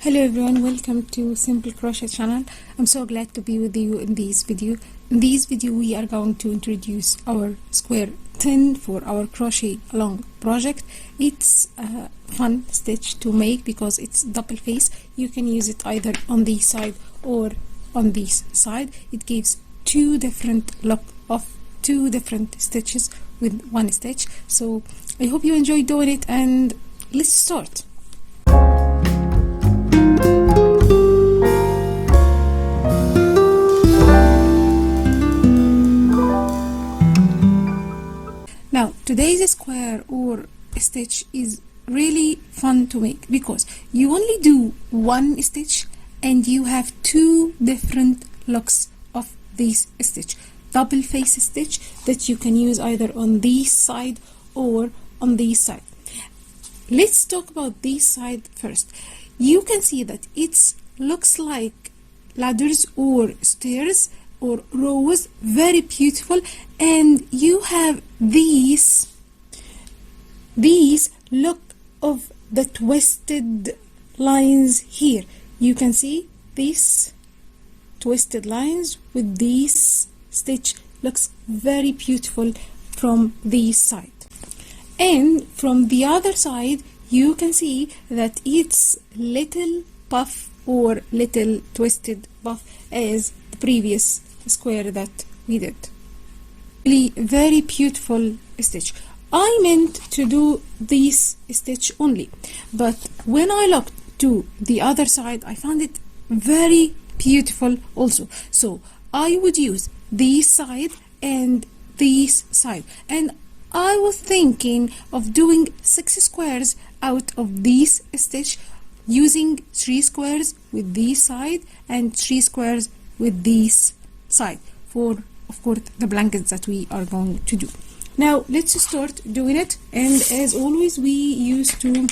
Hello everyone, welcome to Simple Crochet channel. I'm so glad to be with you in this video. In this video we are going to introduce our square 10 for our crochet along project. It's a fun stitch to make because it's double face. You can use it either on this side or on this side. It gives two different look of two different stitches with one stitch. So I hope you enjoy doing it, and let's start. Now today's square or stitch is really fun to make because you only do one stitch and you have two different looks of this stitch. Double face stitch that you can use either on this side or on this side. Let's talk about this side first. You can see that it looks like ladders or stairs or rows, very beautiful, and you have these look of the twisted lines here. You can see these twisted lines with this stitch looks very beautiful from this side, and from the other side you can see that it's little puff or little twisted puff as the previous square that we did. Really very beautiful stitch. I meant to do this stitch only, but when I looked to the other side I found it very beautiful also. So I would use this side and this side, and I was thinking of doing 6 squares out of this stitch, using 3 squares with this side and 3 squares with this side for, of course, the blankets that we are going to do. Now let's start doing it, and as always we used to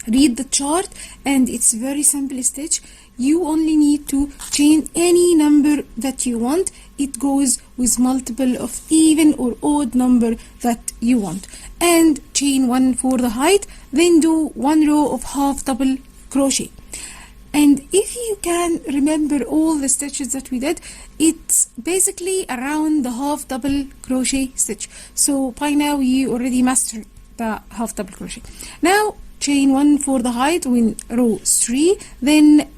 read the chart, and it's very simple stitch. You only need to chain any number that you want. It goes with multiple of even or odd number that you want, and chain 1 for the height, then do 1 row of half double crochet. And if you can remember all the stitches that we did, it's basically around the half double crochet stitch. So by now you already mastered the half double crochet. Now chain 1 for the height in row 3, then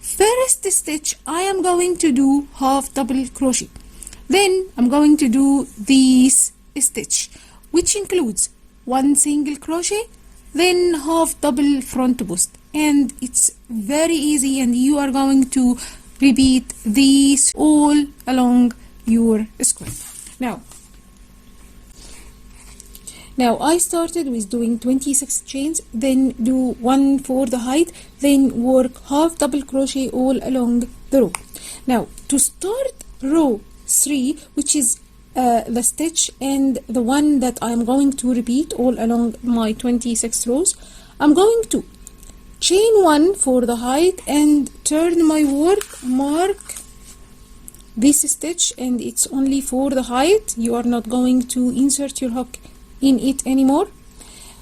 first stitch I am going to do half double crochet, then I'm going to do this stitch, which includes 1 single crochet, then half double front post, and it's very easy, and you are going to repeat these all along your square. Now I started with doing 26 chains, then do 1 for the height, then work half double crochet all along the row. Now to start row 3, which is the stitch and the one that I'm going to repeat all along my 26 rows, I'm going to chain 1 for the height and turn my work, mark this stitch, and it's only for the height. You are not going to insert your hook in it anymore,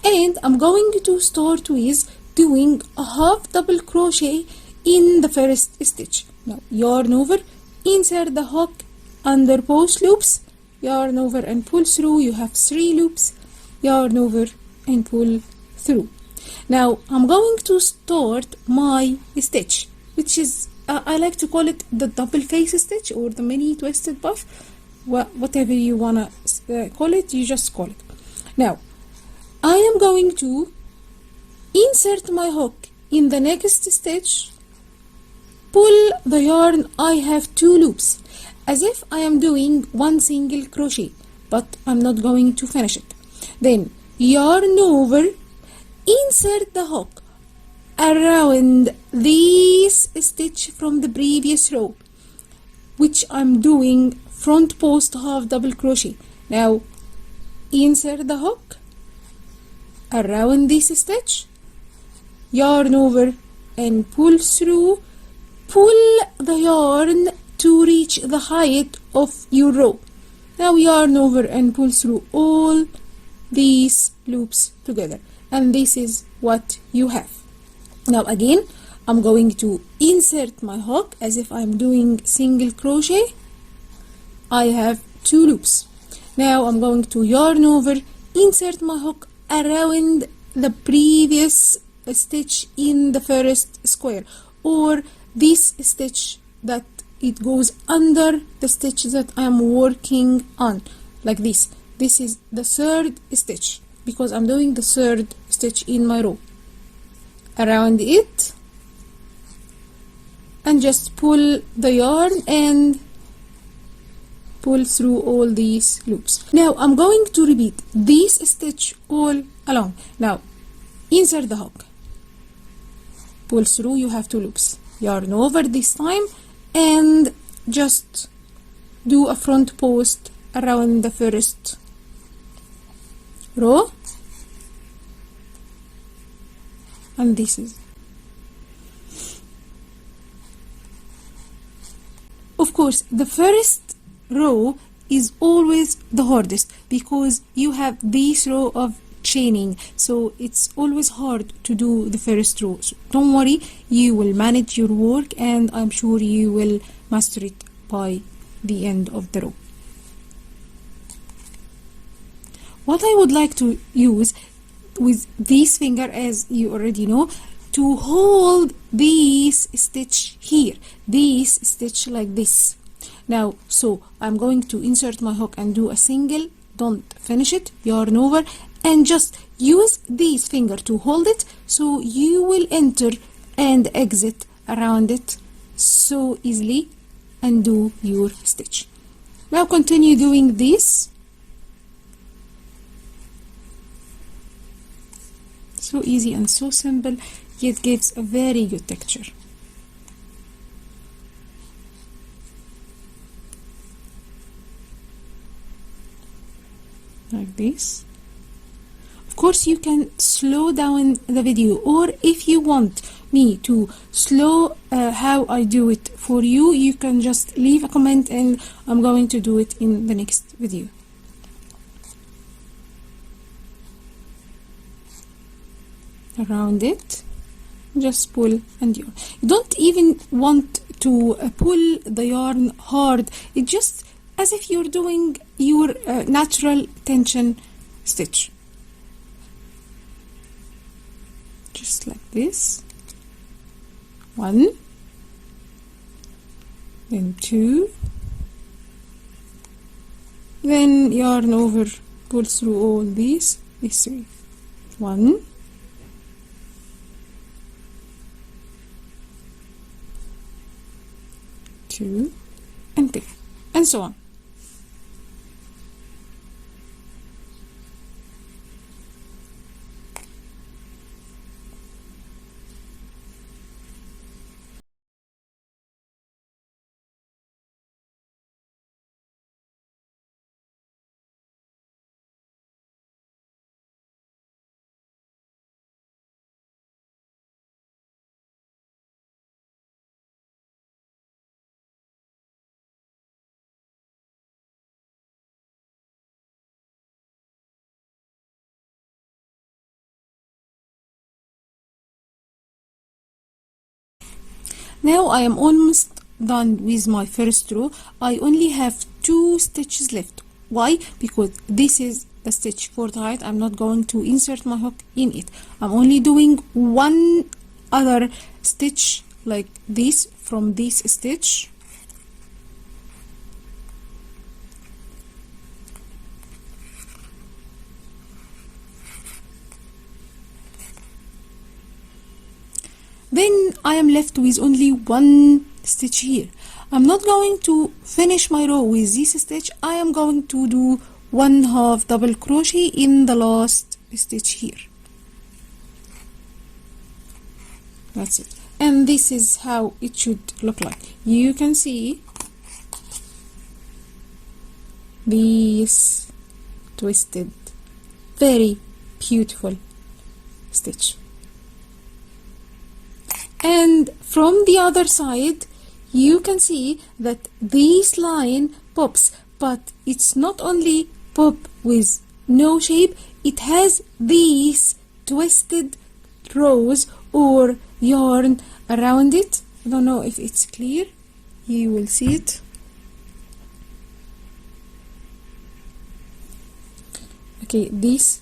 and I'm going to start with doing a half double crochet in the first stitch. Now yarn over, insert the hook under both loops, yarn over and pull through. You have 3 loops, yarn over and pull through. Now I'm going to start my stitch, which is I like to call it the double face stitch or the mini twisted puff, whatever you wanna call it, you just call it. Now I am going to insert my hook in the next stitch, pull the yarn. I have 2 loops, as if I am doing 1 single crochet, but I'm not going to finish it. Then yarn over, insert the hook around this stitch from the previous row, which I'm doing front post half double crochet. Now insert the hook around this stitch, yarn over and pull through, pull the yarn to reach the height of your row. Now yarn over and pull through all these loops together, and this is what you have. Now again I'm going to insert my hook as if I'm doing single crochet. I have 2 loops. Now I'm going to yarn over, insert my hook around the previous stitch in the first square, or this stitch that it goes under the stitch that I'm working on, like this. This is the 3rd stitch because I'm doing the 3rd stitch in my row. Around it, and just pull the yarn and pull through all these loops. Now I'm going to repeat this stitch all along. Now insert the hook, pull through, you have 2 loops, yarn over this time, and just do a front post around the first row, and this is. Of course, the first row is always the hardest because you have this row of chaining, so it's always hard to do the first row. So don't worry, you will manage your work, and I'm sure you will master it by the end of the row. What I would like to use with this finger, as you already know, to hold this stitch here, this stitch like this. Now, so I'm going to insert my hook and do a single, don't finish it, yarn over, and just use this finger to hold it, so you will enter and exit around it so easily and do your stitch. Now continue doing this. So easy and so simple, yet gives a very good texture. Like this. Of course, you can slow down the video, or if you want me to slow how I do it for you, you can just leave a comment and I'm going to do it in the next video. Around it, just pull and yarn. You don't even want to pull the yarn hard, it's just as if you're doing your natural tension stitch, just like this. 1, then 2, then yarn over, pull through all these 3. 1, 2, and 3, and so on. Now I am almost done with my first row. I only have 2 stitches left. Why? Because this is the stitch for the height. I'm not going to insert my hook in it. I'm only doing 1 other stitch like this from this stitch. Then I am left with only 1 stitch here. I'm not going to finish my row with this stitch. I am going to do 1/2 double crochet in the last stitch here. That's it. And this is how it should look like. You can see this twisted, very beautiful stitch. And from the other side, you can see that this line pops, but it's not only pop with no shape, it has these twisted rows or yarn around it. I don't know if it's clear. You will see it. Okay, this,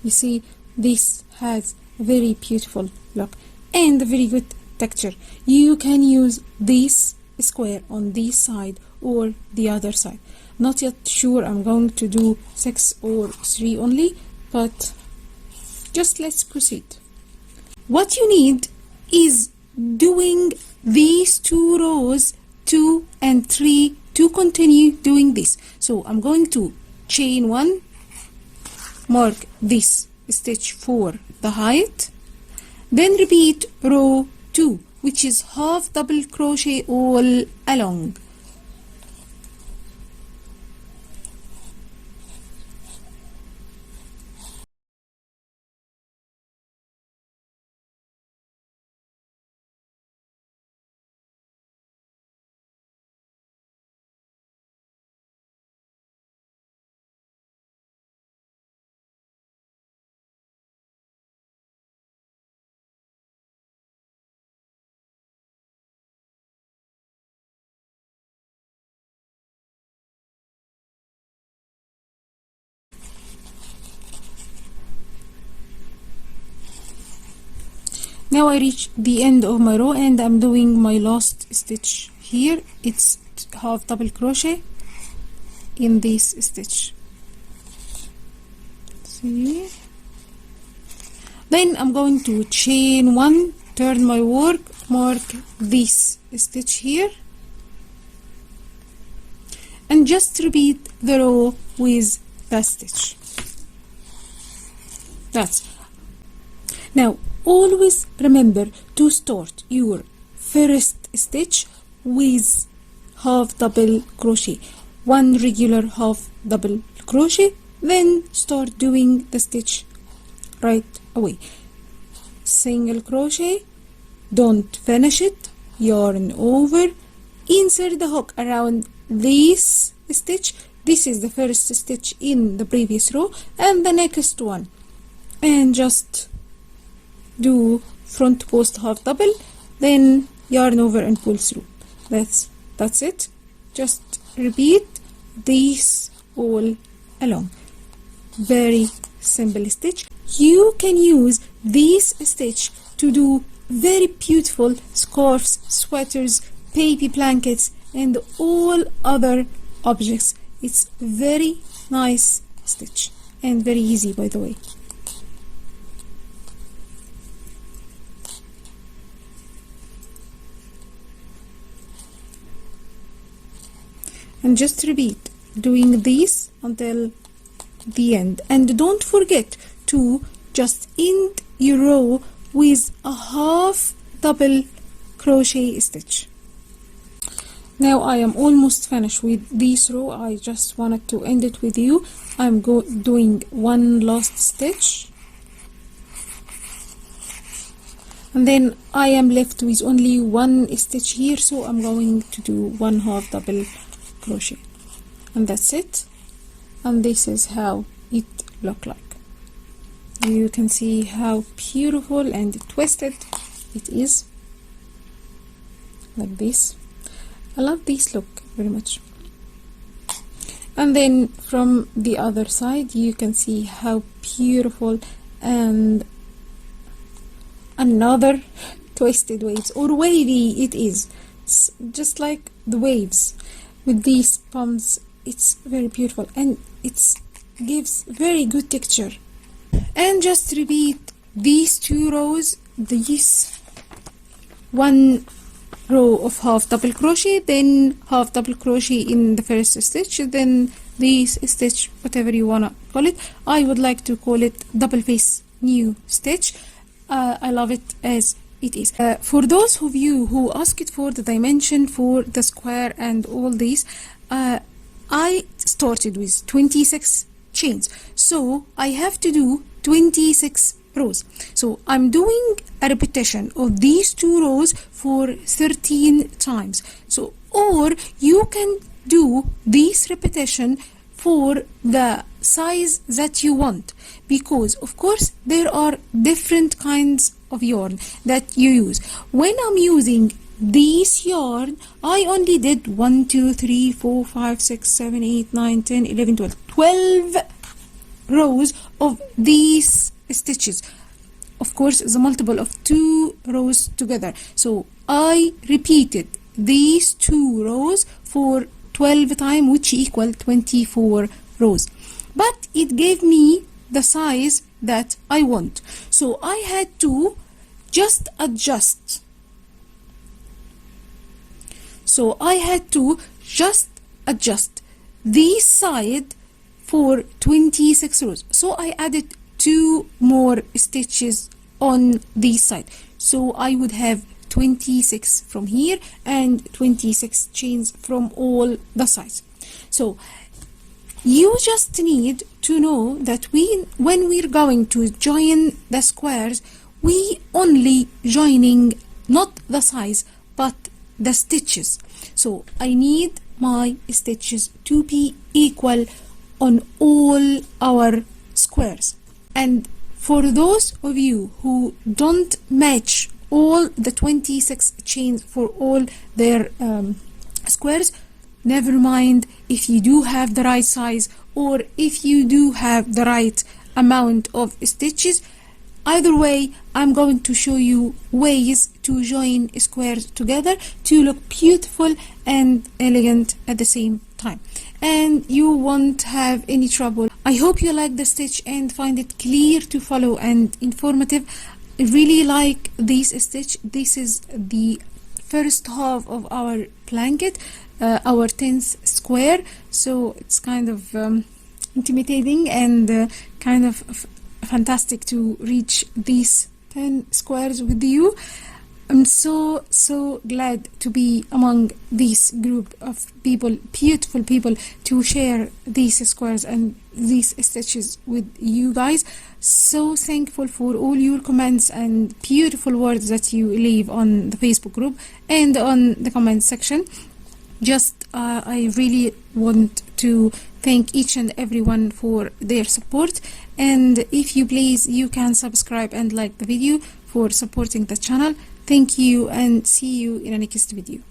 you see, this has a very beautiful look and a very good texture. You can use this square on this side or the other side. Not yet sure, I'm going to do 6 or 3 only, but just let's proceed. What you need is doing these 2 rows 2 and 3 to continue doing this. So I'm going to chain 1, mark this stitch for the height, then repeat row 2, which is half double crochet all along. Now I reach the end of my row and I'm doing my last stitch here. It's half double crochet in this stitch. See? Then I'm going to chain 1, turn my work, mark this stitch here, and just repeat the row with that stitch. That's now. Always remember to start your first stitch with half double crochet, 1 regular half double crochet, then start doing the stitch right away. Single crochet, don't finish it, yarn over, insert the hook around this stitch. This is the first stitch in the previous row and the next one, and just do front post half double, then yarn over and pull through. That's it. Just repeat this all along. Very simple stitch. You can use this stitch to do very beautiful scarves, sweaters, baby blankets, and all other objects. It's very nice stitch and very easy, by the way. And just repeat doing this until the end, and don't forget to just end your row with a half double crochet stitch. Now I am almost finished with this row. I just wanted to end it with you. I'm doing one last stitch, and then I am left with only one stitch here, so I'm going to do one half double crochet, and that's it. And this is how it look like. You can see how beautiful and twisted it is, like this. I love this look very much. And then from the other side you can see how beautiful, and another twisted waves or wavy it is. It's just like the waves with these palms. It's very beautiful and it gives very good texture. And just repeat these 2 rows, this 1 row of half double crochet, then half double crochet in the first stitch, then this stitch, whatever you wanna call it. I would like to call it double face new stitch. I love it as it is. For those of you who asked for the dimension for the square and all these, I started with 26 chains, so I have to do 26 rows. So I'm doing a repetition of these 2 rows for 13 times. So, or you can do this repetition for the size that you want, because of course there are different kinds of yarn that you use. When I'm using this yarn, I only did 1, 2, 3, 4, 5, 6, 7, 8, 9, 10, 11, 12 rows of these stitches. Of course, the multiple of 2 rows together. So I repeated these 2 rows for 12 times, which equal 24 rows. But it gave me the size that I want. So I had to just adjust. So I had to just adjust this side for 26 rows. So I added 2 more stitches on this side. So I would have 26 from here and 26 chains from all the sides. So you just need to know that when we're going to join the squares, we only joining not the size but the stitches. So I need my stitches to be equal on all our squares. And for those of you who don't match all the 26 chains for all their squares, never mind if you do have the right size or if you do have the right amount of stitches. Either way, I'm going to show you ways to join squares together to look beautiful and elegant at the same time, and you won't have any trouble. I hope you like the stitch and find it clear to follow and informative. I really like this stitch. This is the first half of our blanket, our 10th square, so it's kind of intimidating and kind of fantastic to reach these 10 squares with you. I'm so glad to be among this group of people, beautiful people, to share these squares and these stitches with you guys. So thankful for all your comments and beautiful words that you leave on the Facebook group and on the comment section. Just I really want to thank each and everyone for their support, and if you please, you can subscribe and like the video for supporting the channel. Thank you and see you in the next video.